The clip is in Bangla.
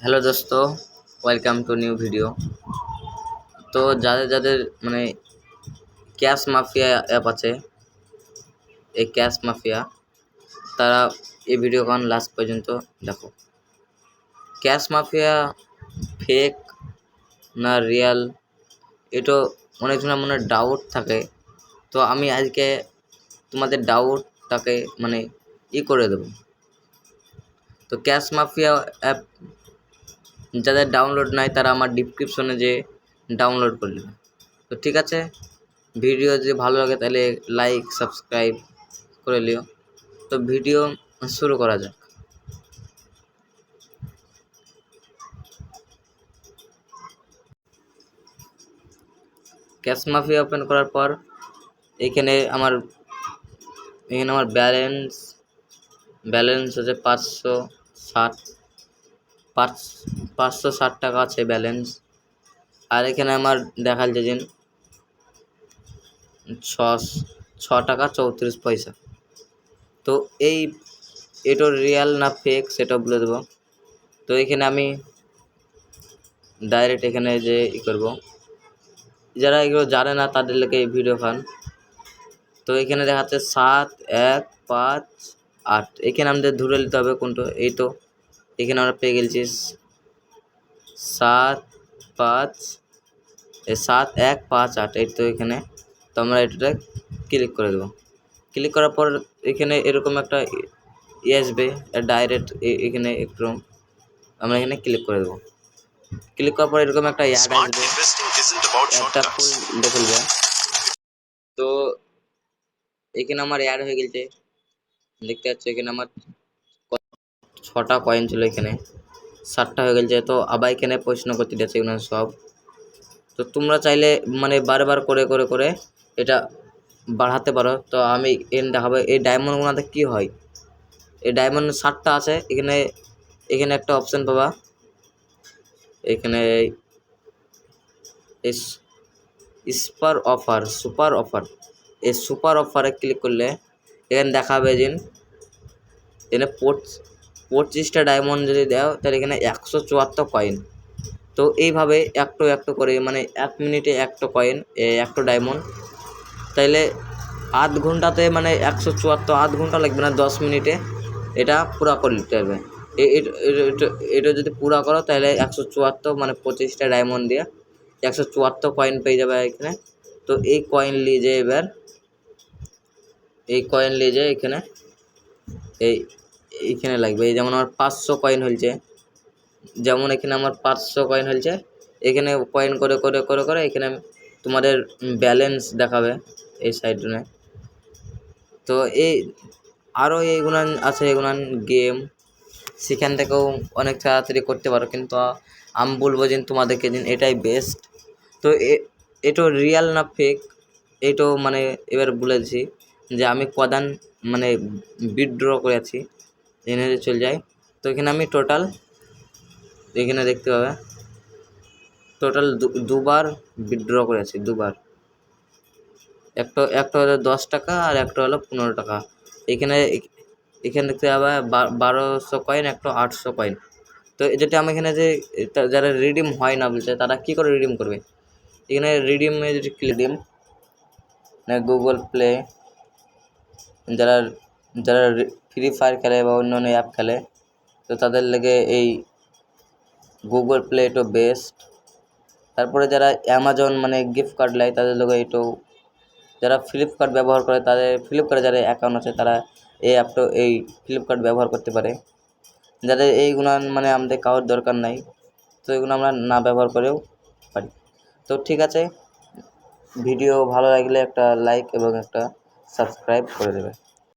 হ্যালো দোস্ত, ওয়েলকাম টু নিউ ভিডিও। তো যাদের যাদের মানে ক্যাশ মাফিয়া অ্যাপ আছে, এই ক্যাশ মাফিয়া, তারা এই ভিডিও কারণ লাস্ট পর্যন্ত দেখো। ক্যাশ মাফিয়া ফেক না রিয়াল, এটা অনেকজনের মনে ডাউট থাকে। তো আমি আজকে তোমাদের ডাউটটাকে মানে করে দেবো। তো ক্যাশ মাফিয়া অ্যাপ যাদের ডাউনলোড নাই তারা আমার ডিসক্রিপশনে যে ডাউনলোড করে নেবে। তো ঠিক আছে, ভিডিও যদি ভালো লাগে তাহলে লাইক সাবস্ক্রাইব করে লিও। তো ভিডিও শুরু করা যাক। ক্যাশ মাফিয়া ওপেন করার পর এখানে আমার ব্যালেন্স আছে 560 টাকা আছে ব্যালেন্স। আর এখানে আমার দেখাচ্ছে যে 6 টাকা 34 পয়সা। তো এটা রিয়াল না ফেক সেটা বলে দেবো। তো এখানে আমি ডাইরেক্ট এখানে যে করবো, যারা এগুলো জানে না তাদের লেগে এই ভিডিও খান। তো এখানে দেখাচ্ছে 7158, এখানে আমাদের ধরে নিতে হবে কোনটা। এই তো এখানে আমরা পেয়ে গেছি 7158। এই তো এখানে। তো আমরা এটা ক্লিক করে দেবো। ক্লিক করার পর এখানে এরকম একটা আসবে ডাইরেক্ট। এখানে একটু আমরা এখানে ক্লিক করে দেবো। ক্লিক করার পর এরকম একটা অ্যাড আসবে, একটা ফুল দেখে। তো এখানে আমার অ্যাড হয়ে গেছে, দেখতে পাচ্ছ। এখানে আমার 6টা কয়েন ছিল, এখানে 7টা হয়ে গেছে। তো আবার এখানে প্রশ্ন করতে দিয়েছে এগুলো সব। তো তোমরা চাইলে মানে বারবার করে করে করে এটা বাড়াতে পারো। তো আমি দেখাবো এই ডায়মন্ডগুলোতে কি হয়। এই ডায়মন্ড 7টা আছে এখানে। এখানে একটা অপশন পাবা, এখানে সুপার অফার। এই সুপার অফারে ক্লিক করলে এখানে দেখাবে যে এখানে 25টা ডায়মন্ড যদি দাও তাহলে এখানে 174 কয়েন। তো এইভাবে একটু করে মানে 1 মিনিটে একটা কয়েন, একটা ডায়মন্ড। তাইলে আধ ঘন্টাতে মানে 174, আধ ঘন্টা লাগবে না, 10 মিনিটে এটা পুরা করে নিতে হবে। এটা যদি পুরা করো তাহলে 174 মানে 25টা ডায়মন্ড দিয়ে 174 কয়েন পেয়ে যাবে এখানে। তো এই কয়েন নিয়ে যায় এখানে এইখানে লাগবে। এই যেমন আমার 500 কয়েন হয়েছে, যেমন এখানে আমার 500 কয়েন হয়েছে। এখানে কয়েন করে করে করে করে এখানে তোমাদের ব্যালেন্স দেখাবে এই সাইডে। তো এই আরও এইগুলো আছে, এগুলো গেম, সেখান থেকেও অনেক তাড়াতাড়ি করতে পারো। কিন্তু আমি বলবো যে তোমাদেরকে দিন এটাই বেস্ট। তো এটা রিয়াল না ফেক এটাও মানে এবার বলেছি যে আমি কদান মানে উইথড্র করেছি, এনে চলে যায়। তো এখানে আমি টোটাল এখানে দেখতে পাবে টোটাল দুবার উইথড্র করেছি, দুবার। একটা হলো 10 টাকা আর একটা হলো 15 টাকা। এখানে দেখতে পাবে 1200 কয়েন, একটা 800 কয়েন। তো যেটা আমি এখানে যে যারা রিডিম হয় না বলছে তারা কি করে রিডিম করবে, এখানে রিডিমে যদি রিডিম গুগল প্লে, যারা যারা ফ্রি ফায়ার খেলে বা অন্য অন্য অ্যাপ খেলে তো তাদের লেগে এই গুগল প্লে এটা বেস্ট। তারপরে যারা অ্যামাজন মানে গিফট কার্ড নেয় তাদের লেগে এটাও। যারা ফ্লিপকার্ট ব্যবহার করে তাদের ফ্লিপকার্টে যারা অ্যাকাউন্ট আছে তারা এই অ্যাপটা এই ফ্লিপকার্ট ব্যবহার করতে পারে। যাদের এইগুলো মানে আমাদের কারোর দরকার নাই, তো এগুলো আমরা না ব্যবহার করেও পারি। তো ঠিক আছে, ভিডিও ভালো লাগলে একটা লাইক এবং একটা সাবস্ক্রাইব করে দেবে।